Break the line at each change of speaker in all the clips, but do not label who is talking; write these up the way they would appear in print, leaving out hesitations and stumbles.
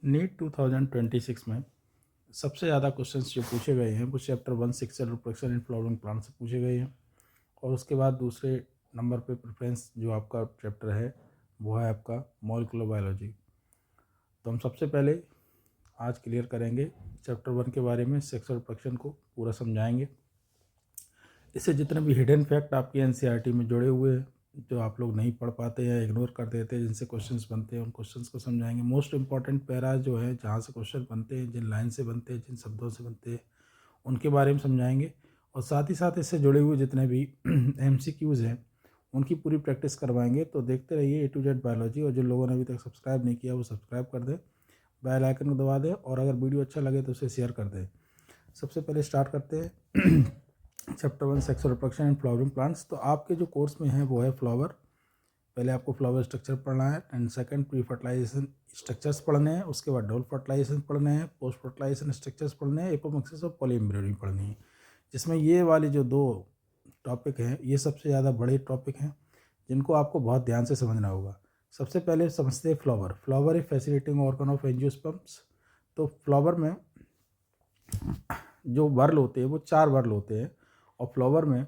NEET 2026 में सबसे ज़्यादा क्वेश्चंस जो पूछे गए हैं वो chapter 1 sexual reproduction in flowering plant से पूछे गए हैं। और उसके बाद दूसरे नंबर पे प्रेफरेंस जो आपका चैप्टर है वो है आपका मॉलिक्यूलर बायोलॉजी। तो हम सबसे पहले आज क्लियर करेंगे चैप्टर 1 के बारे में, सेक्सुअल रिप्रोडक्शन को पूरा समझाएंगे। इससे जितने भी हिडन फैक्ट आपके एनसीईआरटी में जुड़े हुए हैं, जो आप लोग नहीं पढ़ पाते या इग्नोर कर देते हैं, जिनसे क्वेश्चंस बनते हैं, उन क्वेश्चंस को समझाएंगे। मोस्ट इंपॉर्टेंट पैरा जो है जहाँ से क्वेश्चन बनते हैं, जिन लाइन से बनते हैं, जिन शब्दों से बनते हैं, उनके बारे में समझाएंगे। और साथ ही साथ इससे जुड़े हुए जितने भी MCQs हैं उनकी पूरी प्रैक्टिस करवाएंगे। तो देखते रहिए A to Z बायोलॉजी। और जिन लोगों ने अभी तक सब्सक्राइब नहीं किया वो सब्सक्राइब कर दें, बेल आइकन को दबा दें, और अगर वीडियो अच्छा लगे तो उसे शेयर कर दें। सबसे पहले स्टार्ट करते हैं chapter 1 sexual reproduction and flowering plants. तो आपके जो कोर्स में है वो है फ्लावर। पहले आपको फ्लावर स्ट्रक्चर पढ़ना है, and second pre fertilisation structures पढ़ने हैं। उसके बाद डबल फर्टिलाइजेशन पढ़ने हैं, पोस्ट फर्टिलाइजेशन स्ट्रक्चर्स पढ़ने हैं, एपोमिक्सिस और पॉलीएम्ब्रियोनी पढ़नी है। जिसमें ये वाली जो दो टॉपिक हैं ये सबसे ज़्यादा बड़े टॉपिक हैं जिनको आपको बहुत ध्यान से समझना होगा। सबसे पहले समझते हैं flower. Flower A fascinating organ of angiosperms. तो फ्लावर में जो वर्ल होते हैं वो 4 वर्ल होते हैं। और फ्लावर में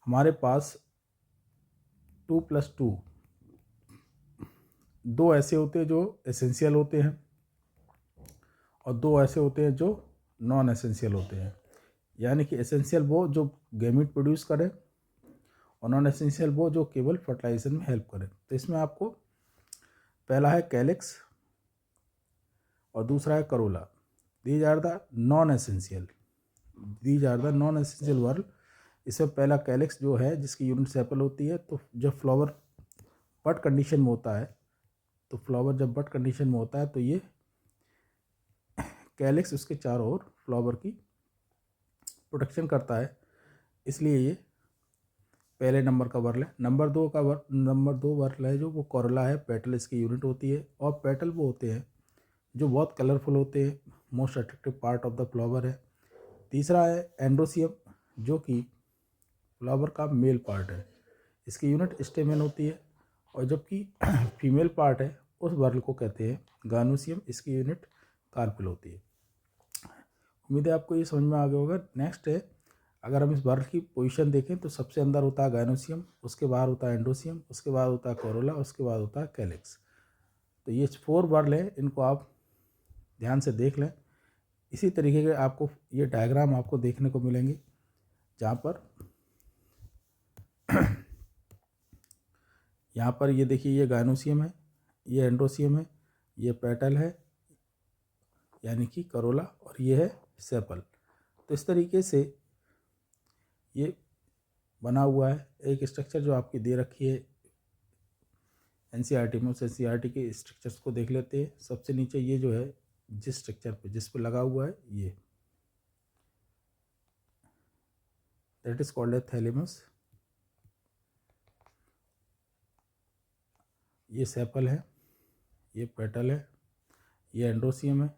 हमारे पास 2+2 दो ऐसे होते हैं जो एसेंशियल होते हैं, और दो ऐसे होते हैं जो नॉन एसेंशियल होते हैं। यानी कि एसेंशियल वो जो गैमीट प्रोड्यूस करें, और नॉन एसेंशियल वो जो केवल फर्टिलाइजेशन में हेल्प करें। तो इसमें आपको पहला है कैलिक्स और दूसरा है corolla. These are the non essential, these are the non essential whorl. इसमें पहला कैलिक्स जो है जिसकी यूनिट सेपल होती है। तो जब फ्लावर बड कंडीशन में होता है, तो फ्लावर जब बड कंडीशन में होता है तो ये कैलिक्स उसके चारों ओर फ्लावर की प्रोटेक्शन करता है, इसलिए ये पहले नंबर का वर्ल है। नंबर दो वर्ल है जो वो कोरोला है। पेटल इसकी यूनिट होती है, और पेटल वो होते हैं जो बहुत कलरफुल होते हैं, most attractive part of the flower है। तीसरा है एंड्रोसियम, जो कि फ्लावर का मेल पार्ट है। इसकी यूनिट स्टेमेन होती है। और जबकि फीमेल पार्ट है उस वर्ल को कहते हैं गानोसियम, इसकी यूनिट कार्पिल होती है। उम्मीद है आपको ये समझ में आ गया होगा। नेक्स्ट है, अगर हम इस वर्ल की पोजीशन देखें तो सबसे अंदर होता है गायनोसियम, उसके बाहर होता है एंडोसियम, उसके बाद होता है कोरोला, उसके बाद होता है कैलिक्स। तो ये 4 वर्ल है, इनको आप ध्यान से देख लें। इसी तरीके के आपको ये डायग्राम आपको देखने को मिलेंगे, जहाँ पर यहाँ पर ये देखिए, ये गायनोसियम है, ये एंड्रोसियम है, ये पेटल है यानी कि करोला, और ये है सेपल। तो इस तरीके से ये बना हुआ है एक स्ट्रक्चर जो आपकी दे रखी है एनसीईआरटी में। उस एनसीईआरटी के स्ट्रक्चर्स को देख लेते हैं। सबसे नीचे ये जो है जिस स्ट्रक्चर पे जिस पे लगा हुआ है ये, that is called a thalamus. ये सेपल है, ये पेटल है, ये एंड्रोसियम है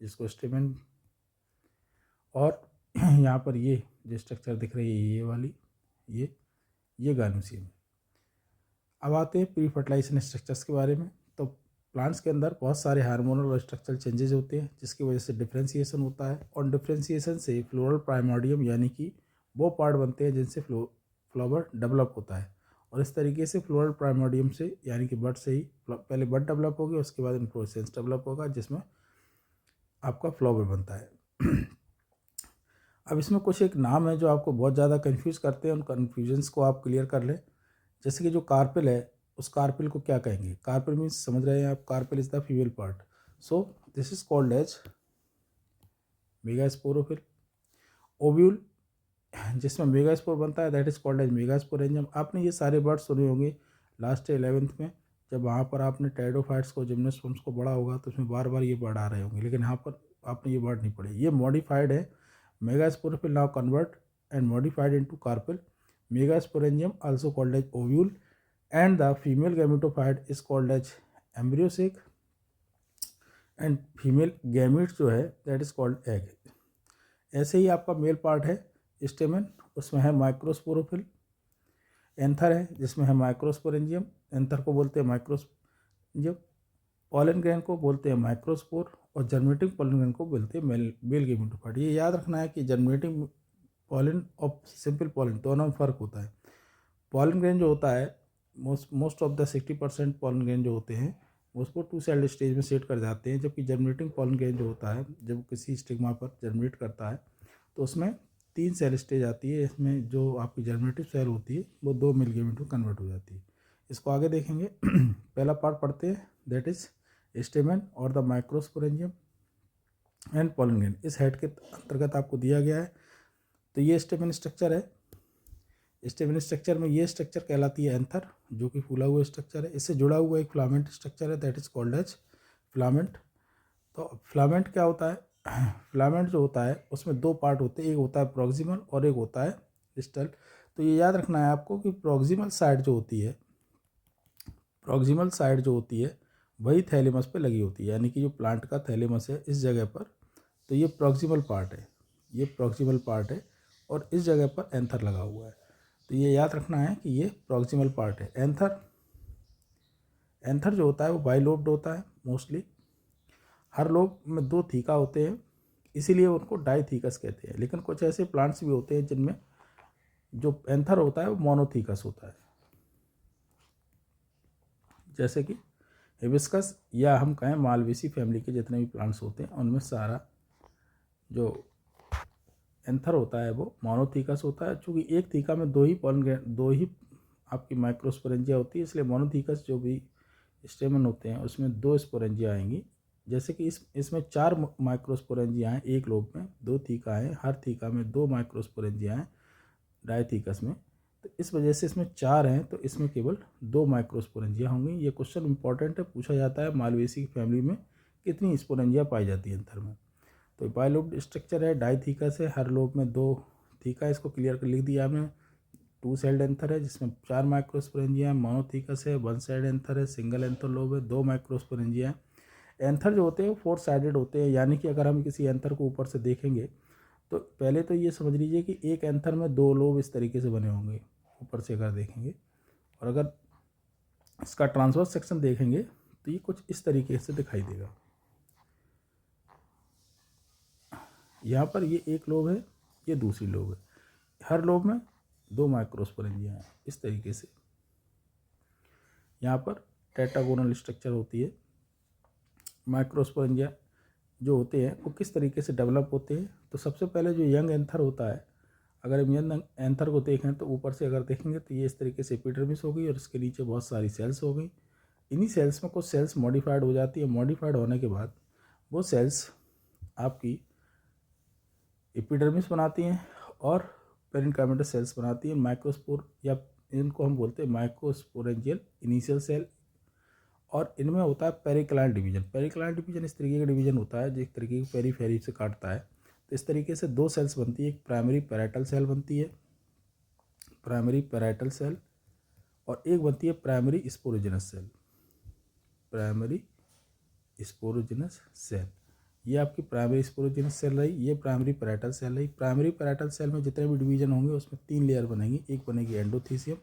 जिसको स्टेमेन, और यहाँ पर ये जो स्ट्रक्चर दिख रही है ये वाली, ये गायनोसियम है। अब आते हैं प्री फर्टिलाइजेशन स्ट्रक्चर्स के बारे में। तो प्लांट्स के अंदर बहुत सारे हार्मोनल और स्ट्रक्चरल चेंजेस होते हैं जिसकी वजह से डिफ्रेंशिएशन होता है, और डिफ्रेंशिएशन से फ्लोरल प्राइमोर्डियम यानी कि वो पार्ट बनते हैं जिनसे फ्लावर डेवलप होता है। और इस तरीके से फ्लोरल प्राइमोर्डियम से यानी कि बड से ही पहले बड डेवलप होगी, उसके बाद इन्फ्लोरेसेंस डेवलप होगा जिसमें आपका फ्लावर बनता है। अब इसमें कुछ एक नाम है जो आपको बहुत ज़्यादा कंफ्यूज करते हैं, उन कन्फ्यूजन्स को आप क्लियर कर लें। जैसे कि जो कार्पेल है, उस कार्पेल को क्या कहेंगे? कार्पेल मीन्स समझ रहे हैं आप, carpel is the female part. So this is called as megasporophyll. Ovule जिसमें मेगास्पोर बनता है, that is called as megasporangium. आपने ये सारे वर्ड सुने होंगे लास्ट 11th में, जब वहाँ पर आपने टेरिडोफाइट्स को, जिम्नोस्पर्म्स को पढ़ा होगा तो उसमें बार बार ये वर्ड आ रहे होंगे, लेकिन यहाँ पर आपने ये वर्ड नहीं पढ़े। ये मॉडिफाइड है। Megasporophyll now convert and modified into carpel. Megasporangium also called as ovule, and the female gametophyte is called as embryo sac, and female gamete जो है that is called egg। ऐसे ही आपका मेल पार्ट है स्टेमन, उसमें है microsporophyll. Anther है जिसमें है माइक्रोस्पोरेंजियम, एंथर को बोलते हैं माइक्रोस्पोरेंजियम। पॉलन ग्रेन को बोलते हैं माइक्रोस्पोर और जर्मिनेटिंग पॉलन ग्रेन को बोलते हैं मेल गेमेटोफाइट। ये याद रखना है कि जर्मिनेटिंग पॉलन और सिंपल पॉलन दोनों में फ़र्क होता है। पॉलन ग्रेन जो होता है most of the 60% pollen grain जो होते हैं उसको 2 सेल्ड स्टेज में सेट कर जाते हैं, जबकि जर्मिनेटिंग पॉलन ग्रेन जो होता है जब किसी स्टिग्मा पर जर्मिनेट करता है तो उसमें 3 सेल स्टेज आती है। इसमें जो आपकी जर्मिनेटिव सेल होती है वो 2 मिल गेमेट में कन्वर्ट हो जाती है। इसको आगे देखेंगे। पहला पार्ट पढ़ते हैं, दैट इज स्टेमन और the microsporangium and pollen grain. इस हेड के अंतर्गत आपको दिया गया है। तो ये स्टेमन स्ट्रक्चर है। स्टेमन स्ट्रक्चर में ये स्ट्रक्चर कहलाती है एंथर, जो कि फूला हुआ स्ट्रक्चर है। इससे जुड़ा हुआ एक फिलामेंट स्ट्रक्चर है, that is called as filament. तो फिलामेंट क्या होता है? फिलामेंट जो होता है उसमें 2 पार्ट होते हैं, एक होता है प्रॉक्सिमल और एक होता है डिस्टल। तो ये याद रखना है आपको कि प्रॉक्सिमल साइड जो होती है, प्रॉक्सिमल साइड जो होती है वही थैलेमस पे लगी होती है, यानी कि जो प्लांट का थैलेमस है इस जगह पर, तो ये प्रॉक्सिमल पार्ट है, ये प्रॉक्सिमल पार्ट है और इस जगह पर एंथर लगा हुआ है। तो ये याद रखना है कि ये प्रॉक्सिमल पार्ट है। एंथर जो होता है वो बाइलोब्ड होता है मोस्टली। हर लोब में 2 थीका होते हैं, इसीलिए उनको डाइथीकस कहते हैं। लेकिन कुछ ऐसे प्लांट्स भी होते हैं जिनमें जो एंथर होता है वो मोनोथीकस होता है, जैसे कि हिबिस्कस या हम कहें मालवेसी फैमिली के जितने भी प्लांट्स होते हैं उनमें सारा जो एंथर होता है वो मोनोथीकस होता है। चूँकि एक थीका में 2 ही आपकी माइक्रोस्पोरेंजिया होती है, इसलिए मोनोथीकस जो भी स्टेमन होते हैं उसमें 2 स्पोरेंजिया आएंगी। जैसे कि इसमें 4 माइक्रोस्पोरेंजिया हैं एक लोब में, 2 थीका हैं, हर थीका में 2 माइक्रोस्पोरेंजिया हैं डायथीकस में। तो इस वजह से इसमें 4 हैं, तो इसमें केवल 2 माइक्रोस्पोरेंजिया होंगी। ये क्वेश्चन इंपॉर्टेंट है, पूछा जाता है मालवेसी की फैमिली में कितनी स्पोरेंजिया पाई जाती है एंथर में। तो बाइलोब्ड स्ट्रक्चर है, डाइथीकस है, हर लोब में 2 थीका, इसको क्लियर कर लिख दिया हमने। 2 सेल्ड एंथर है जिसमें 4 माइक्रोस्पोरेंजिया है, मोनोथीकस है, 1 साइड एंथर है, सिंगल एंथर लोब है, 2 माइक्रोस्पोरेंजिया है। एंथर जो होते हैं वो 4 साइडेड होते हैं, यानी कि अगर हम किसी एंथर को ऊपर से देखेंगे तो पहले तो ये समझ लीजिए कि एक एंथर में 2 लोब इस तरीके से बने होंगे ऊपर से अगर देखेंगे, और अगर इसका ट्रांसवर्स सेक्शन देखेंगे तो ये कुछ इस तरीके से दिखाई देगा। यहाँ पर ये एक लोब है, ये दूसरी लोब है, हर लोब में 2 माइक्रोस्पोरेंजिया हैं इस तरीके से। यहाँ पर टेट्रागोनल स्ट्रक्चर होती है। माइक्रोस्पोरेंजिया जो होते हैं वो किस तरीके से डेवलप होते हैं? तो सबसे पहले जो यंग एंथर होता है, अगर हम यंग एंथर को देखें तो ऊपर से अगर देखेंगे तो ये इस तरीके से एपिडर्मिस हो गई और इसके नीचे बहुत सारी सेल्स हो गई। इन्हीं सेल्स में कुछ सेल्स मॉडिफाइड हो जाती है। मॉडिफाइड होने के बाद वो सेल्स आपकी एपिडर्मिस बनाती हैं और पेरेन्काइमेटस सेल्स बनाती हैं, माइक्रोस्पोर, या इनको हम बोलते हैं माइक्रोस्पोरेंजियल इनिशियल सेल। और इनमें होता है पेरिक्लाइन डिवीजन। पेरिक्लाइन डिवीजन इस तरीके का डिवीजन होता है जो एक तरीके की पेरीफेरी से काटता है। तो इस तरीके से 2 सेल्स बनती है, एक प्राइमरी पैराइटल सेल बनती है, प्राइमरी पैराइटल सेल, और एक बनती है primary sporogenous cell, primary sporogenous cell. ये आपकी प्राइमरी स्पोरोजेनस सेल रही, ये प्राइमरी पैराइटल सेल रही। प्राइमरी पैराइटल सेल में जितने भी डिवीजन होंगे उसमें 3 लेयर बनेंगी, एक बनेगी एंडोथीसियम,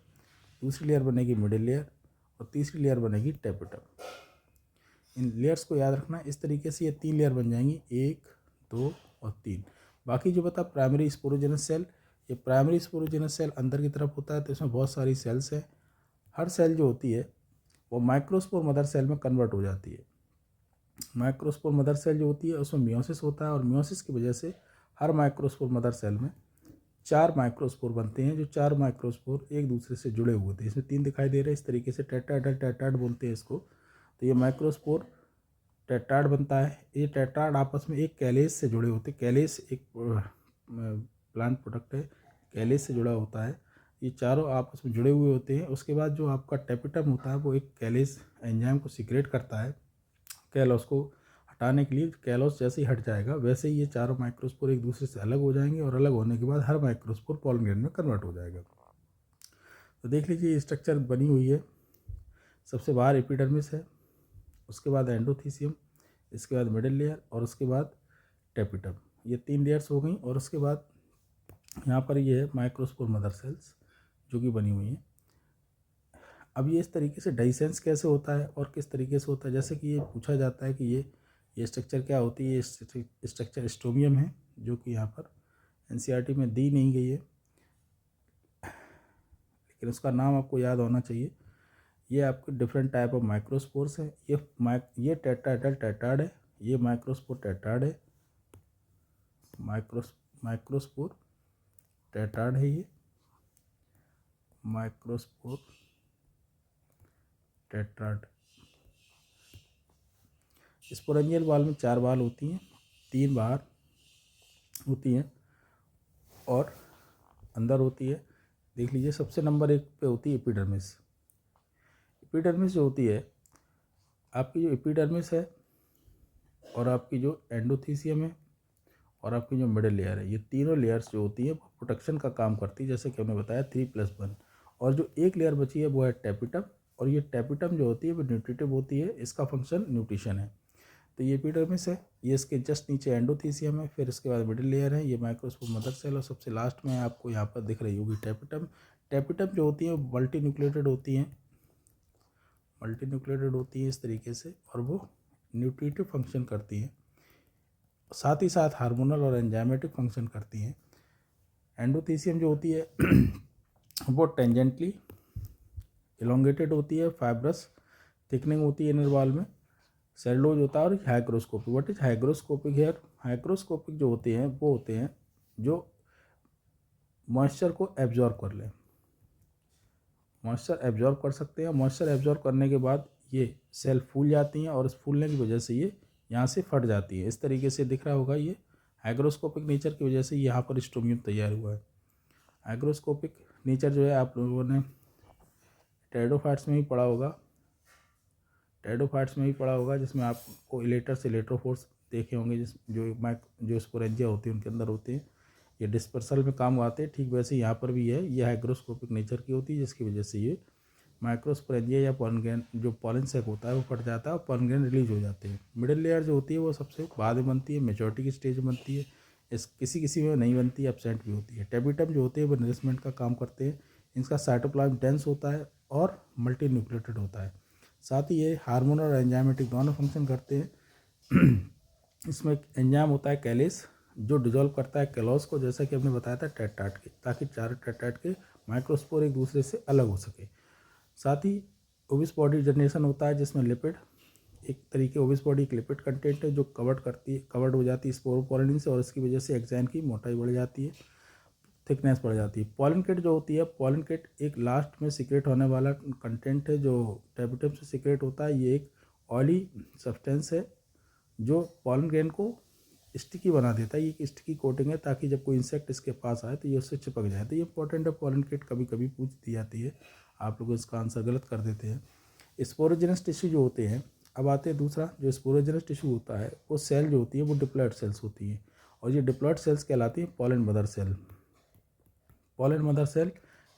दूसरी लेयर बनेगी मिडिल लेयर और तीसरी लेयर बनेगी टेपिटम। इन लेयर्स को याद रखना, इस तरीके से ये 3 लेयर बन जाएंगी, 1, 2 और 3। बाकी जो बता प्राइमरी स्पोरोजेनस सेल, ये प्राइमरी स्पोरोजेनस सेल अंदर की तरफ होता है, तो इसमें बहुत सारी सेल्स हैं। हर सेल जो होती है वो माइक्रोस्पोर मदर सेल में कन्वर्ट हो जाती है। माइक्रोस्पोर मदर सेल जो होती है उसमें मियोसिस होता है, और मियोसिस की वजह से हर माइक्रोस्पोर मदर सेल में 4 माइक्रोस्पोर बनते हैं, जो 4 माइक्रोस्पोर एक दूसरे से जुड़े हुए होते हैं। इसमें 3 दिखाई दे रहे हैं इस तरीके से, टेट्राएडल बोलते हैं इसको। तो ये माइक्रोस्पोर टेट्राड बनता है। ये टेट्राड आपस में एक कैलेस से जुड़े होते हैं। कैलेस एक प्लांट प्रोडक्ट है, कैलेस से जुड़ा होता है। ये चारों आपस में जुड़े हुए होते हैं। उसके बाद जो आपका टेपिटम होता है वो एक कैलेस एंजाइम को सीक्रेट करता है कैलोस को हटाने के लिए। कैलोस जैसे ही हट जाएगा वैसे ही ये चारों माइक्रोस्पोर एक दूसरे से अलग हो जाएंगे, और अलग होने के बाद हर माइक्रोस्पोर पॉलन ग्रेन में कन्वर्ट हो जाएगा। तो देख लीजिए ये स्ट्रक्चर बनी हुई है। सबसे बाहर एपिडर्मिस है, उसके बाद एंडोथीसियम, इसके बाद मिडिल लेयर और उसके बाद टेपिटम। ये 3 लेयर्स हो गई। और उसके बाद यहाँ पर ये है माइक्रोस्पोर मदर सेल्स जो कि बनी हुई हैं। अब ये इस तरीके से डाइसेंस कैसे होता है और किस तरीके से होता है, जैसे कि ये पूछा जाता है कि ये स्ट्रक्चर क्या होती है। ये स्ट्रक्चर स्टोमियम है, जो कि यहाँ पर एनसीईआरटी में दी नहीं गई है, लेकिन उसका नाम आपको याद होना चाहिए। ये आपके डिफरेंट टाइप ऑफ माइक्रोस्पोर्स हैं। ये टेट्राहेड्रल टेट्राड है, ये माइक्रोस्पोर टेट्राड है, माइक्रोस्पोर टेट्राड है, ये माइक्रोस्पोर टेट्राड। स्पोरेंजियल बाल में 4 बाल होती हैं, 3 बाहर होती हैं और अंदर होती है। देख लीजिए, सबसे नंबर 1 पे होती है एपिडर्मिस। एपिडर्मिस जो होती है, आपकी जो एपिडर्मिस है और आपकी जो एंडोथीसियम है और आपकी जो मिडिल लेयर है, ये तीनों लेयर्स जो होती है प्रोटेक्शन का काम करती है, जैसे कि हमने बताया 3+1। और जो एक लेयर बची है वो है टैपिटम, और ये टैपिटम जो होती है वो न्यूट्रिटिव होती है, इसका फंक्शन न्यूट्रिशन है। तो ये एपिडर्मिस है, ये इसके जस्ट नीचे एंडोथीसियम है, फिर इसके बाद मिडिल लेयर है, ये माइक्रोस्पोर मदर सेल, और सबसे लास्ट में आपको यहाँ पर दिख रही होगी टैपिटम। टैपिटम जो होती है मल्टी न्यूक्लिएटेड होती हैं, मल्टी न्यूक्लिएटेड होती है इस तरीके से, और वो न्यूट्रिटिव फंक्शन करती हैं, साथ ही साथ हार्मोनल और एंजाइमेटिक फंक्शन करती हैं। एंडोथीसियम जो होती है वो टेंजेंटली इलोंगेटेड होती है, फाइब्रस थिकनिंग होती है इनर वॉल में, सेलुलोज होता है, और hygroscopic. What is hygroscopic hair? Hygroscopic जो होते हैं वो होते हैं जो मॉइस्चर को एब्जॉर्ब कर लें, मॉइस्चर एब्जॉर्ब कर सकते हैं। मॉइस्चर एब्जॉर्ब करने के बाद ये सेल फूल जाती हैं, और इस फूलने की वजह से ये यहाँ से फट जाती है। इस तरीके से दिख रहा होगा, ये हाइग्रोस्कोपिक नेचर की वजह से यहाँ पर स्टोमियम तैयार हुआ है। हाइग्रोस्कोपिक नेचर जो है आप लोगों ने टेरिडोफाइट्स में ही पढ़ा होगा, टेरिडोफाइट्स में ही पढ़ा होगा, जिसमें आपको इलेटर से इलेक्ट्रोफोर्स देखे होंगे, जो स्पोरेंजिया होती है उनके अंदर होते हैं, ये डिस्पर्सल में काम आते हैं। ठीक वैसे यहाँ पर भी है, ये हाइग्रोस्कोपिक नेचर की होती है, जिसकी वजह से ये माइक्रोस्पोरेंजिया या पॉलन ग्रेन जो पॉलन सैक होता है वो फट जाता है और पॉलन ग्रेन रिलीज हो जाते हैं। मिडिल लेयर जो होती है वो सबसे बाद में बनती है, मेच्योरिटी की स्टेज में बनती है, इस किसी में नहीं बनती, एब्सेंट भी होती है। टैपिटम जो होते हैं वो नरिशमेंट का काम करते हैं, इनका साइटोप्लाज्म डेंस होता है और मल्टी न्यूक्लिएटेड होता है। साथ ही ये हार्मोन और एंजाइमेटिक दोनों फंक्शन करते हैं। इसमें एक एंजाइम होता है कैलेस, जो डिजोल्व करता है कैलोस को, जैसा कि हमने बताया था टेट्राड के, ताकि चारों टेट्राड के माइक्रोस्पोर एक दूसरे से अलग हो सके। साथ ही ओबिस बॉडी जनरेशन होता है, जिसमें लिपिड एक तरीके ओबिस बॉडी एक लिपिड कंटेंट है जो कवर्ड हो जाती है स्पोरोपोलिन से, और इसकी वजह से एक्साइन की मोटाई बढ़ जाती है, थिकनेस बढ़ जाती है। पॉलन किट जो होती है, पॉलन किट एक लास्ट में सीक्रेट होने वाला कंटेंट है जो टैपिटम से सीक्रेट होता है। ये एक ऑयली सब्सटेंस है जो पॉलन ग्रेन को स्टिकी बना देता है। ये एक स्टिकी कोटिंग है, ताकि जब कोई इंसेक्ट इसके पास आए तो ये उससे चिपक जाए। तो ये इंपॉर्टेंट है, पॉलन किट कभी कभी पूछ दी जाती है, आप लोग इसका आंसर गलत कर देते हैं। स्पोरोजेनस टिश्यू जो होते हैं, अब आते हैं दूसरा, जो स्पोरोजेनस टिश्यू होता है वो सेल जो होती है वो डिप्लॉयड सेल्स होती हैं, और ये डिप्लॉयड सेल्स कहलाती है pollen mother cell. Pollen mother cell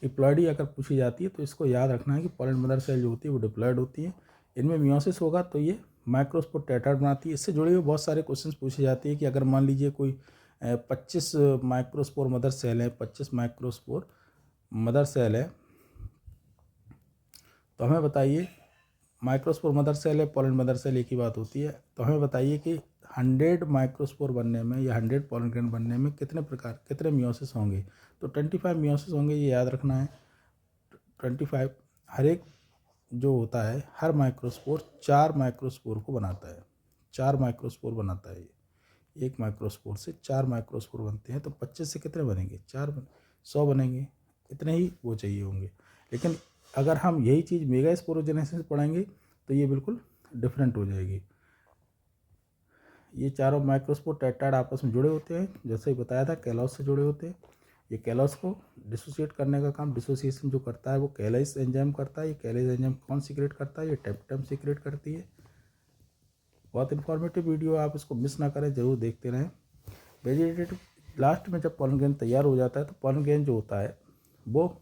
की प्लॉयडी अगर पूछी जाती है तो इसको याद रखना है कि पॉलन मदर सेल जो होती है वो डिप्लॉयड होती है। इनमें मियोसिस होगा तो ये माइक्रोस्पोर टेट्राड बनाती है। इससे जुड़े हुए बहुत सारे क्वेश्चन पूछे जाते हैं कि अगर मान लीजिए कोई 25 माइक्रोस्पोर मदर सेल है, 25 माइक्रोस्पोर मदर सेल है, तो हमें बताइए, माइक्रोस्पोर मदर सेल है, पॉलन मदर सेल एक ही बात होती है, तो हमें बताइए कि 100 माइक्रोस्पोर बनने में या 100 पॉलन ग्रेन बनने में कितने मियोसिस होंगे। तो 25 मियोसिस होंगे, ये याद रखना है। 25 हर एक जो होता है, हर माइक्रोस्पोर 4 माइक्रोस्पोर को बनाता है, 4 माइक्रोस्पोर बनाता है। एक माइक्रोस्पोर से 4 माइक्रोस्पोर बनते हैं, तो 25 से कितने बनेंगे, 100 बनेंगे, इतने ही वो चाहिए होंगे। लेकिन अगर हम यही चीज़ मेगा स्पोरोजेनेसिस पढ़ेंगे तो ये बिल्कुल डिफरेंट हो जाएगी। ये चारों माइक्रोस्पोर टेट्राड आपस में जुड़े होते हैं, जैसे ही बताया था कैलॉस से जुड़े होते हैं। ये कैलॉस को डिसोसिएट करने का काम, डिसोसिएशन जो करता है वो कैलेस एंजाइम करता है। ये कैलेस एंजाइम कौन सीक्रेट करता है? ये टैपिटम सीक्रेट करती है। बहुत इन्फॉर्मेटिव वीडियो, आप इसको मिस ना करें, जरूर देखते रहें। वेजिटेटिव लास्ट में जब पॉलन ग्रेन तैयार हो जाता है तो पॉलन ग्रेन जो होता है वो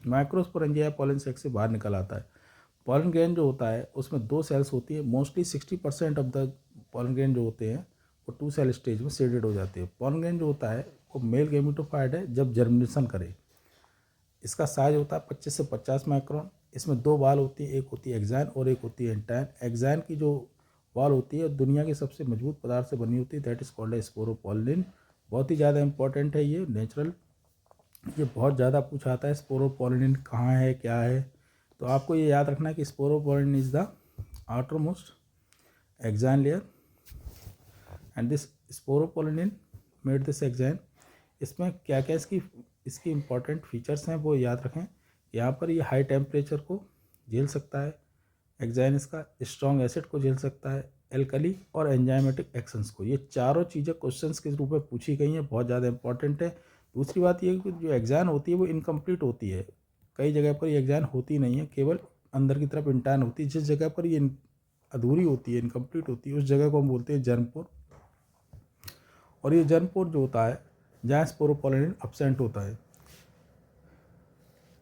माइक्रोस्पोरेंजिया पॉलन सैक से बाहर निकल आता है। पॉलन ग्रेन जो होता है उसमें 2 सेल्स होती है। Mostly 60% of the pollen grain जो होते हैं वो 2 सेल स्टेज में सीडेड हो जाते हैं। पॉलन ग्रेन जो होता है वो मेल गेमिटोफाइट है जब जर्मिनेशन करे। इसका साइज होता है 25 से 50 माइक्रोन। इसमें दो वाल होती है, एक होती है एक्साइन और एक होती है इंटाइन। एक्साइन की जो वाल होती है दुनिया के सबसे मजबूत पदार्थ से बनी होती है, that is called a sporopollenin. बहुत ही ज़्यादा इंपॉर्टेंट है ये, नेचुरल, ये बहुत ज़्यादा पूछा आता है स्पोरोपोलिन कहाँ है क्या है। तो आपको ये याद रखना है कि sporopollenin is the outer most exine layer and this sporopollenin made this exine. इसमें क्या क्या इसकी इम्पॉर्टेंट फीचर्स हैं वो याद रखें। यहाँ पर ये हाई टेम्परेचर को झेल सकता है, एक्साइन इसका स्ट्रॉन्ग एसिड को झेल सकता है, एल्कली और एंजाइमेटिक एक्शंस को। ये चारों चीज़ें क्वेश्चंस के रूप में पूछी गई हैं, बहुत ज़्यादा इंपॉर्टेंट है। दूसरी बात ये कि जो एक्साइन होती है वो इनकम्प्लीट होती है, कई जगह पर ये एक्साइन होती नहीं है, केवल अंदर की तरफ इंटाइन होती है। जिस जगह पर ये अधूरी होती है, इनकम्प्लीट होती है, उस जगह को हम बोलते हैं जर्मपोर। और ये जर्मपोर जो होता है जहाँ स्पोरोपोलिन एब्सेंट होता है,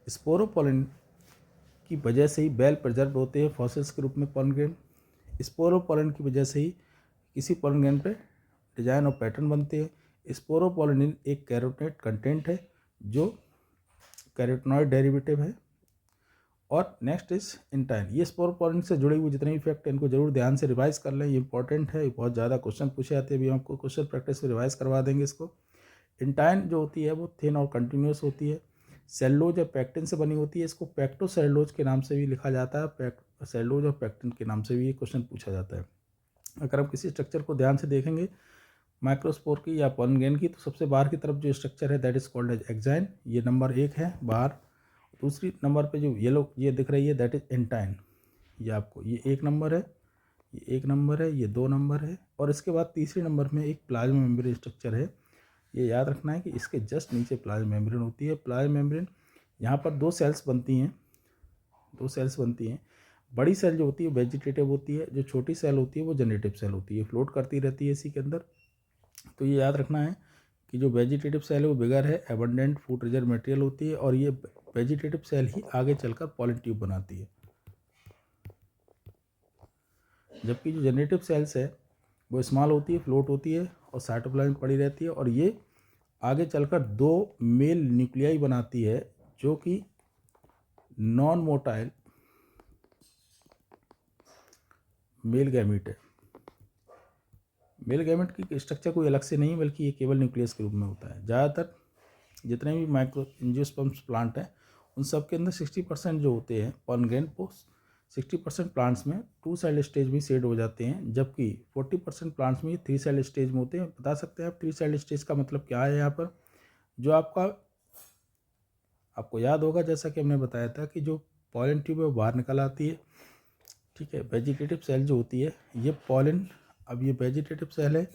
स्पोरोपोलिन की वजह से ही बेल प्रिजर्व होते हैं फॉसिल्स के रूप में पोलन ग्रेन। स्पोरोपोलिन की वजह से ही किसी पोलन ग्रेन पे डिजाइन और पैटर्न बनते हैं। स्पोरोपोलिन एक कैरोटेनॉइड कंटेंट है जो कैरोटेनॉइड डेरिवेटिव है। और नेक्स्ट इज इंटाइन। ये स्पोरोपोलिन से जुड़े हुए जितने भी फैक्ट हैं इनको जरूर ध्यान से रिवाइज कर लें, ये इंपॉर्टेंट है, बहुत ज़्यादा क्वेश्चन पूछे जाते हैं। अभी आपको क्वेश्चन प्रैक्टिस में रिवाइज करवा देंगे इसको। इंटाइन जो होती है वो थिन और कंटिन्यूस होती है, सेलुलोज या पैक्टिन से बनी होती है। इसको पैक्टोसेलुलोज के नाम से भी लिखा जाता है, सेलुलोज और पैक्टिन के नाम से भी ये क्वेश्चन पूछा जाता है। अगर हम किसी स्ट्रक्चर को ध्यान से देखेंगे माइक्रोस्पोर की या पोलन ग्रेन की, तो सबसे बाहर की तरफ जो स्ट्रक्चर है that is called as exine, ये नंबर 1 है बाहर। दूसरी नंबर पे जो येलो ये दिख रही है दैट इज इंटाइन, ये आपको ये 1 नंबर है, ये 1 नंबर है, ये 2 नंबर है। और इसके बाद तीसरे नंबर में एक प्लाज्मा मेम्ब्रेन स्ट्रक्चर है। ये याद रखना है कि इसके जस्ट नीचे प्लाज्मा मेम्ब्रेन होती है। प्लाज्मा मेम्ब्रेन यहाँ पर 2 सेल्स बनती हैं, 2 सेल्स बनती हैं। बड़ी सेल जो होती है वेजिटेटिव होती है, जो छोटी सेल होती है वो जनरेटिव सेल होती है, फ्लोट करती रहती है इसी के अंदर। तो ये याद रखना है कि जो वेजिटेटिव सेल है वो बिगर है, एबंडेंट फूड रिजर्व मटेरियल होती है, और ये वेजिटेटिव सेल ही आगे चलकर पॉलन ट्यूब बनाती है। जबकि जो जनरेटिव सेल्स है वो स्मॉल होती है, फ्लोट होती है और साइटोप्लाज्म पड़ी रहती है, और ये आगे चलकर 2 मेल न्यूक्लियाई बनाती है जो कि नॉन मोटाइल मेल गैमीट है। मेल गैमेट की स्ट्रक्चर कोई अलग से नहीं बल्कि ये केवल न्यूक्लियस के रूप में होता है। ज़्यादातर जितने भी माइक्रो एंजियोस्पर्म्स प्लांट हैं उन सब के अंदर 60% जो होते हैं पोलन ग्रेन वो 60% प्लांट्स में 2 सेल स्टेज में सेड हो जाते हैं, जबकि 40% प्लांट्स में ये 3 सेल स्टेज में होते हैं। बता सकते हैं आप 3 सेल स्टेज का मतलब क्या है? यहाँ पर जो आपको याद होगा, जैसा कि हमने बताया था कि जो पॉलन ट्यूब है वो बाहर निकल आती है, ठीक है। वेजिटेटिव सेल जो होती है ये पॉलन, अब ये वेजिटेटिव सेल है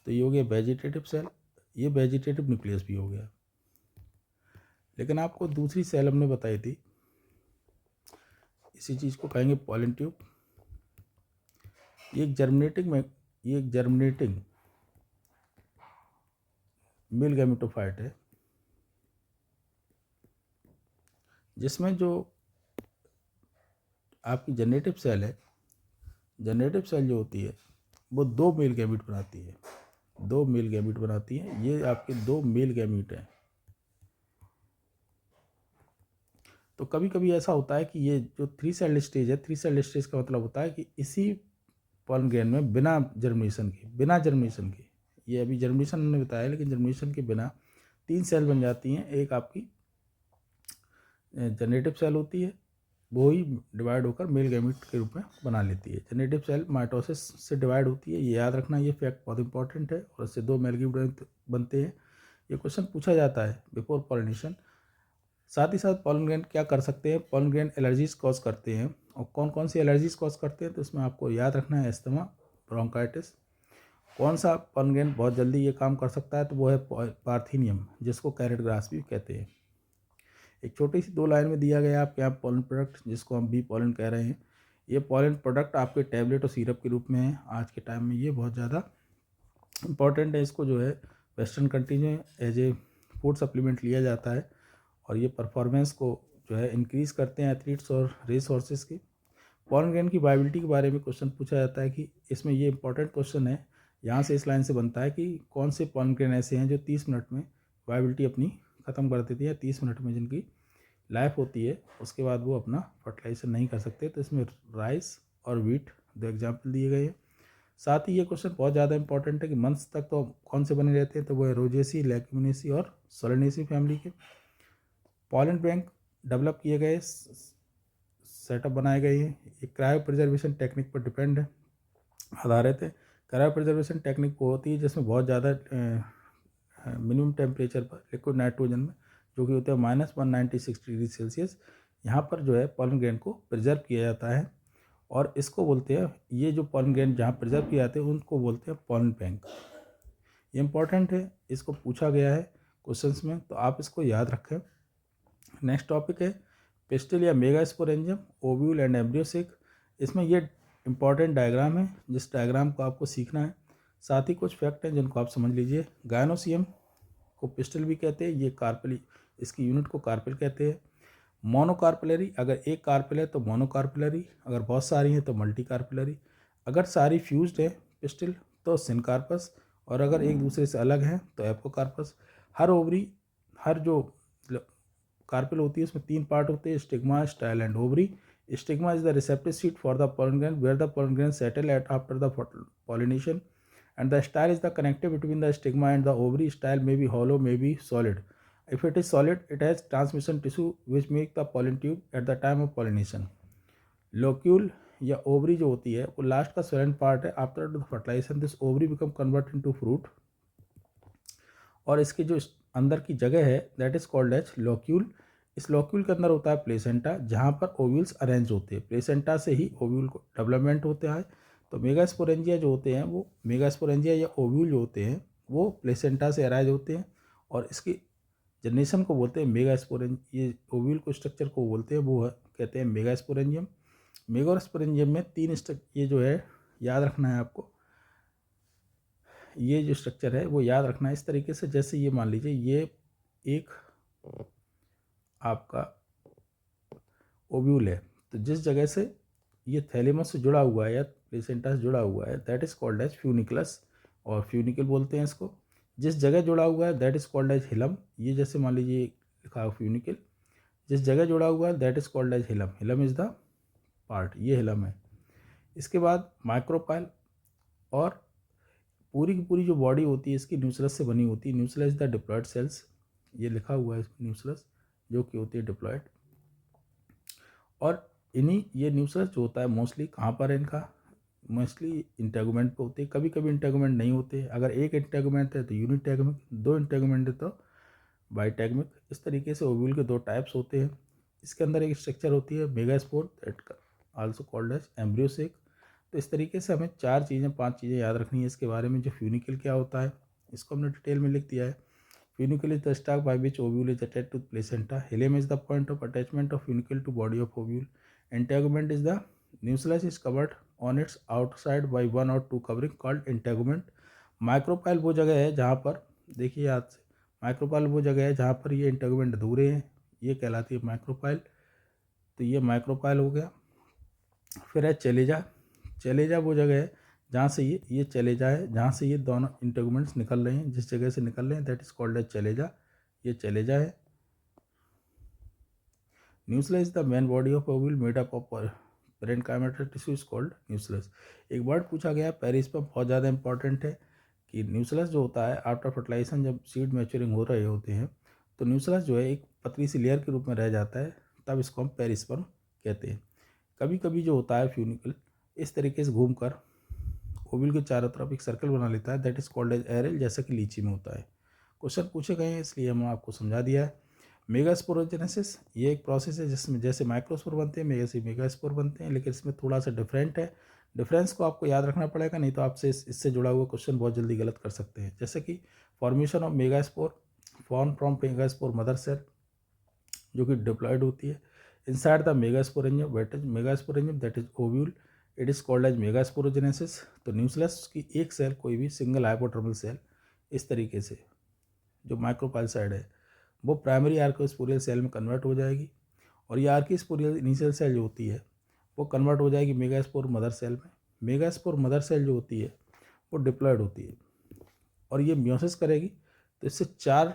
तो ये हो गया वेजिटेटिव सेल, ये वेजिटेटिव न्यूक्लियस भी हो गया। लेकिन आपको दूसरी सेल हमने बताई थी, इसी चीज़ को कहेंगे पॉलन ट्यूब। ये एक जर्मिनेटिंग मेल गैमेटोफाइट है, जिसमें जो आपकी जनरेटिव सेल है, जनरेटिव सेल जो होती है वो 2 मेल गैमीट बनाती है, 2 मेल गैमीट बनाती है। ये आपके 2 मेल गैमीट हैं। तो कभी कभी ऐसा होता है कि ये जो 3 सेल स्टेज है, 3 सेल स्टेज का मतलब होता है कि इसी पोलन ग्रेन में बिना जर्मिनेशन के ये अभी जर्मिनेशन हमने बताया, लेकिन जर्मिनेशन के बिना 3 सेल बन जाती हैं। एक आपकी जनरेटिव सेल होती है, वो ही डिवाइड होकर मेल गैमीट के रूप में बना लेती है। जनरेटिव सेल माइटोसिस से डिवाइड होती है, ये याद रखना, ये फैक्ट बहुत इंपॉर्टेंट है, और इससे 2 मेल गैमीट बनते हैं। ये क्वेश्चन पूछा जाता है बिफोर पॉलिनेशन। साथ ही साथ पोलन ग्रेन क्या कर सकते हैं? पोलन ग्रेन एलर्जीज कॉज करते हैं, और कौन कौन सी एलर्जीज कॉज करते हैं? तो इसमें आपको याद रखना है अस्थमा, ब्रोंकाइटिस। कौन सा पोलन ग्रेन बहुत जल्दी ये काम कर सकता है? तो वो है पार्थीनियम, जिसको कैरेट ग्रास भी कहते हैं। एक छोटी सी 2 लाइन में दिया गया आपके यहाँ पोलन प्रोडक्ट, जिसको हम बी पोलन कह रहे हैं। ये पोलन प्रोडक्ट आपके टैबलेट और सिरप के रूप में है आज के टाइम में, ये बहुत ज़्यादा इंपॉर्टेंट है। इसको जो है वेस्टर्न कंट्री में एज ए फूड सप्लीमेंट लिया जाता है, और ये परफॉर्मेंस को जो है इंक्रीज़ करते हैं एथलीट्स और रेस हॉर्सेस की। पोलन ग्रेन की वायबिलिटी के बारे में क्वेश्चन पूछा जाता है कि इसमें ये इंपॉर्टेंट क्वेश्चन है, यहाँ से इस लाइन से बनता है कि कौन से पोलन ग्रेन ऐसे हैं जो 30 मिनट में वायबिलिटी अपनी ख़त्म कर देती है, 30 मिनट में जिनकी लाइफ होती है उसके बाद वो अपना फर्टिलाइजेशन नहीं कर सकते। तो इसमें राइस और वीट दो एग्जाम्पल दिए गए हैं। साथ ही ये क्वेश्चन बहुत ज़्यादा इंपॉर्टेंट है कि मंथ्स तक तो कौन से बने रहते हैं, तो वो है रोजेसी, लेग्यूमिनेसी और सोलेनेसी फैमिली के। पॉलन बैंक डेवलप किए गए, सेटअप बनाए गए हैं, एक क्रायो प्रिजर्वेशन टेक्निक पर डिपेंड है, आधारित है। क्रायो प्रिजर्वेशन टेक्निक वो होती है जिसमें बहुत ज़्यादा मिनिमम टेम्परेचर पर लिक्विड नाइट्रोजन में, जो कि होता है -196 डिग्री सेल्सियस, यहाँ पर जो है पॉलन ग्रेन को प्रिजर्व किया जाता है। और इसको बोलते हैं, ये जो पॉलन ग्रेन जहाँ प्रिजर्व किए जाते हैं उनको बोलते हैं पॉलन बैंक। ये इंपॉर्टेंट है, इसको पूछा गया है क्वेश्चंस में, तो आप इसको याद रखें। नेक्स्ट टॉपिक है पिस्टिल या मेगास्पोरेंजियम, ओव्यूल एंड एम्ब्रियोसेक। इसमें ये इंपॉर्टेंट डायग्राम है, जिस डायग्राम को आपको सीखना है। साथ ही कुछ फैक्ट हैं जिनको आप समझ लीजिए। गायनोसियम को पिस्टिल भी कहते हैं, ये कार्पेल, इसकी यूनिट को कार्पेल कहते हैं। मोनोकार्पेलरी, अगर एक कार्पेल है तो मोनोकार्पेलरी, अगर बहुत सारी हैं तो मल्टी कार्पेलरी, अगर सारी फ्यूज्ड है पिस्टिल तो सिनकार्पस, और अगर एक दूसरे से अलग हैं तो एपोकार्पस। हर ओवरी, हर जो कार्पेल होती है उसमें 3 पार्ट होते हैं, stigma, style and ovary. Stigma is the receptive seat for the pollen grain where the pollen grain settle at after the pollination, and the style is the connective between the stigma and the ovary. Style may be hollow, may be solid. If it is solid, it has transmission tissue which make the pollen tube at the time of pollination. Locule या ovary जो होती है वो last का सोलेंट part है। After the fertilisation this ovary become convert into fruit, और इसकी जो अंदर की जगह है that is called as locule. इस लॉक्यूल के अंदर होता है प्लेसेंटा, जहाँ पर ओव्यूल्स अरेंज होते हैं। प्लेसेंटा से ही ओव्यूल को डेवलपमेंट होता है। तो मेगास्पोरेंजिया जो होते हैं वो, मेगास्पोरेंजिया या ओव्यूल जो होते हैं वो प्लेसेंटा से अरेंज होते हैं, और इसकी जनरेशन को बोलते हैं मेगास्पोरेंज। ये ओव्यूल को स्ट्रक्चर को बोलते हैं, वो कहते हैं मेगास्पोरेंजियम। मेगास्पोरेंजियम में 3 ये जो है याद रखना है आपको। ये जो स्ट्रक्चर है वो याद रखना है इस तरीके से, जैसे ये मान लीजिए ये एक आपका ओव्यूल है, तो जिस जगह से ये थैलेमस से जुड़ा हुआ है या प्लेसेंटा से जुड़ा हुआ है that is called as funiculus, और फ्यूनिकल बोलते हैं इसको। जिस जगह जुड़ा हुआ है that is called as hilum. ये जैसे मान लीजिए लिखा हो फ्यूनिकल, जिस जगह जुड़ा हुआ है that is called as hilum. Hilum is the part, ये हिलम है। इसके बाद माइक्रोपाइल, और पूरी की पूरी जो बॉडी होती है इसकी न्यूक्लियस से बनी होती है। न्यूक्लियस द डिप्लॉयड सेल्स, ये लिखा हुआ है न्यूक्लियस, जो कि होती है डिप्लॉयड। और इन्हीं ये न्यूक्लियस जो होता है मोस्टली कहाँ पर है इनका, मोस्टली इंटेगुमेंट पे होते हैं। कभी कभी इंटेगुमेंट नहीं होते, अगर एक इंटेगुमेंट है तो यूनिटैगमिक, 2 इंटेगुमेंट है तो बाइटैगमिक। इस तरीके से ओव्यूल के 2 टाइप्स होते हैं। इसके अंदर एक स्ट्रक्चर होती है megaspore that also called as embryo sac. तो इस तरीके से हमें 4 चीज़ें 5 चीज़ें याद रखनी है इसके बारे में। जो फ्यूनिकल क्या होता है इसको हमने डिटेल में लिख दिया है। Funicle is the stalk by which ovule is attached to placenta. Hilum is the point of attachment of funicle to body of ovule. Integument is the nucleus is covered on its outside by 1 or 2 covering called integument. Micropyle वो जगह है जहाँ पर, देखिए याद से, micropyle वो जगह है जहाँ पर ये इंटेगुमेंट अधूरे हैं, ये कहलाती है माइक्रोपाइल। तो ये माइक्रोपाइल हो गया। फिर है चलेजा। चलेजा वो जगह है जहाँ से ये चलेजा है, जहाँ से ये दोनों इंटेगुमेंट्स निकल रहे हैं, जिस जगह से निकल रहे हैं that is called as chalaza. ये चलेजा है। Nucleus is the main body of ovule made up of parenchymatous tissue is called nucleus. एक वर्ड पूछा गया है पेरिस्पर्म, बहुत ज़्यादा इंपॉर्टेंट है कि न्यूक्लियस जो होता है आफ्टर फर्टिलाइजेशन जब सीड मैच्योरिंग हो रहे होते हैं तो न्यूक्लियस जो है एक पतली सी लेयर के रूप में रह जाता है, तब इसको हम पेरिस्पर्म कहते हैं। कभी कभी जो होता है फ्यूनिकल इस तरीके से घूमकर ओव्यूल के चारों तरफ एक सर्कल बना लेता है दैट इज कॉल्ड एज एरेल, जैसा कि लीची में होता है। क्वेश्चन पूछे गए हैं इसलिए हमने आपको समझा दिया है। मेगास्पोरोजेनेसिस ये एक प्रोसेस है जिसमें जैसे माइक्रोस्पोर बनते हैं मेगास्पोर बनते हैं, लेकिन इसमें थोड़ा सा डिफरेंट है। डिफरेंस को आपको याद रखना पड़ेगा, नहीं तो आपसे इससे जुड़ा हुआ क्वेश्चन बहुत जल्दी गलत कर सकते हैं। जैसे कि formation of megaspore form from megaspore mother cell जो कि डिप्लॉयड होती है inside the megasporangium that is ovule, it is called as megasporogenesis. तो न्यूक्लियस की एक सेल, कोई भी सिंगल हाइपोटर्मल सेल इस तरीके से जो माइक्रोपाइल साइड है वो प्राइमरी आर्कोस्पोरियल सेल में कन्वर्ट हो जाएगी, और ये आर्कोस्पोरियल इनिशियल सेल जो होती है वो कन्वर्ट हो जाएगी मेगास्पोर मदर सेल में। मेगास्पोर मदर सेल जो होती है वो डिप्लॉयड होती है और ये मियोसिस करेगी, तो इससे 4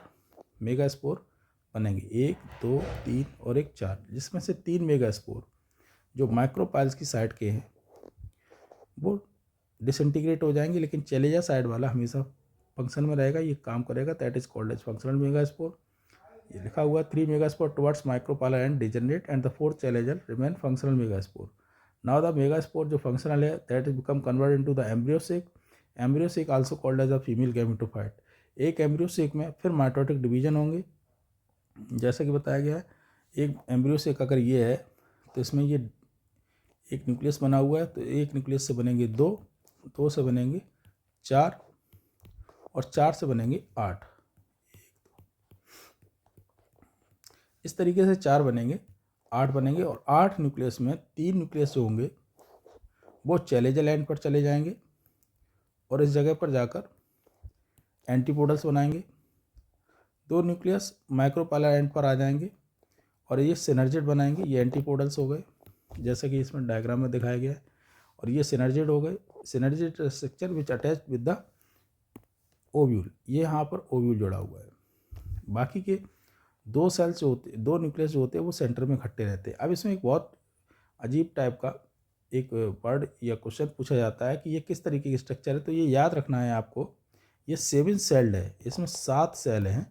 मेगास्पोर बनेंगे, 1 2 3 और एक 4, जिसमें से 3 मेगास्पोर जो माइक्रोपाइल्स की साइड के हैं वो डिसइंटीग्रेट हो जाएंगे, लेकिन चलेजा साइड वाला हमेशा फंक्शन में रहेगा, ये काम करेगा, that is called as functional megaspore. ये लिखा हुआ 3 megaspore towards micropylla and degenerate and the 4th chalager remain functional megaspore. Now the megaspore जो functional है that is become converted into the embryo sac. Embryo sac also called as a female gametophyte. एक embryo sac में फिर mitotic division होंगे, जैसा कि बताया गया है। एक embryo sac अगर ये है तो इसमें ये एक न्यूक्लियस बना हुआ है, तो एक न्यूक्लियस से बनेंगे 2, 2 से बनेंगे 4 और 4 से बनेंगे 8। इस तरीके से 4 बनेंगे, 8 बनेंगे और 8 न्यूक्लियस में 3 न्यूक्लियस जो होंगे वो चैलेजल एंड पर चले जाएंगे और इस जगह पर जाकर एंटीपोडल्स बनाएंगे। 2 न्यूक्लियस माइक्रोपाइला एंड पर आ जाएंगे और ये सिनर्जिड बनाएंगे, ये एंटीपोडल्स हो गए जैसा कि इसमें डायग्राम में दिखाया गया है, और ये सिनर्जिड हो गए, synergid structure which attach with the ovule, ये यहाँ पर ओव्यूल जुड़ा हुआ है। बाकी के 2 सेल्स जो होते, 2 न्यूक्लियस जो होते हैं वो सेंटर में इकट्ठे रहते हैं। अब इसमें एक बहुत अजीब टाइप का एक वर्ड या क्वेश्चन पूछा जाता है कि ये किस तरीके की स्ट्रक्चर है, तो ये याद रखना है आपको, ये 7 सेल्ड है, इसमें 7 सेल हैं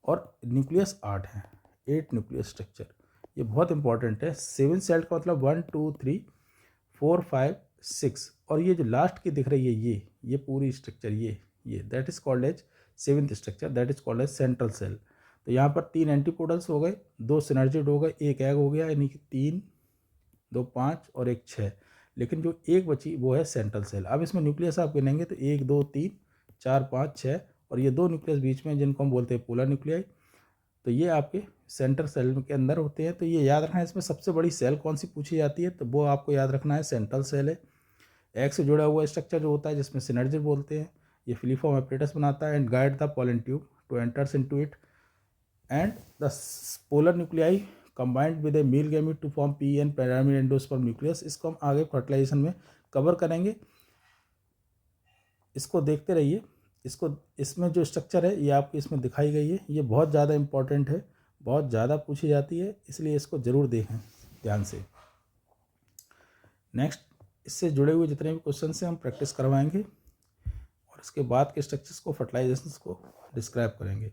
और न्यूक्लियस 8 हैं, 8 न्यूक्लियस स्ट्रक्चर, ये बहुत इंपॉर्टेंट है। 7 सेल्ड का मतलब 1 2 3 4 5 6, और ये जो लास्ट की दिख रही है ये पूरी स्ट्रक्चर ये that is called as 7th structure, that is called as central cell. तो यहाँ पर 3 एंटीपोडल्स हो गए, 2 सिनर्जिड हो गए, एक एग हो गया, यानी कि 3 2 5 और एक 6, लेकिन जो एक बची वो है सेंट्रल सेल। अब इसमें न्यूक्लियस आप गिनेंगे तो 1 2 3 4 5 6 और ये 2 न्यूक्लियस बीच में जिनको हम बोलते हैं पोलर न्यूक्लियाई, तो ये आपके सेंट्रल सेल के अंदर होते हैं। तो ये याद रखना है, इसमें सबसे बड़ी सेल कौन सी पूछी जाती है, तो वो आपको याद रखना है सेंट्रल सेल है। एग से जुड़ा हुआ स्ट्रक्चर जो होता है जिसमें सिनर्जिड बोलते हैं, ये फिलीफॉर्म एपरेटस बनाता है and guide the pollen tube to enters into it, and the polar nuclei combined with a male gamete to form P and pyramid endosperm nucleus। इसको हम आगे फर्टिलाइजेशन में कवर करेंगे, इसको देखते रहिए। इसको इसमें जो स्ट्रक्चर है ये आपको इसमें दिखाई गई है, ये बहुत ज़्यादा इंपॉर्टेंट है, बहुत ज़्यादा पूछी जाती है, इसलिए इसको ज़रूर देखें ध्यान से। नेक्स्ट इससे जुड़े हुए जितने भी क्वेश्चन से हम प्रैक्टिस करवाएंगे और इसके बाद के स्ट्रक्चर्स को फर्टिलाइजेशन को डिस्क्राइब करेंगे।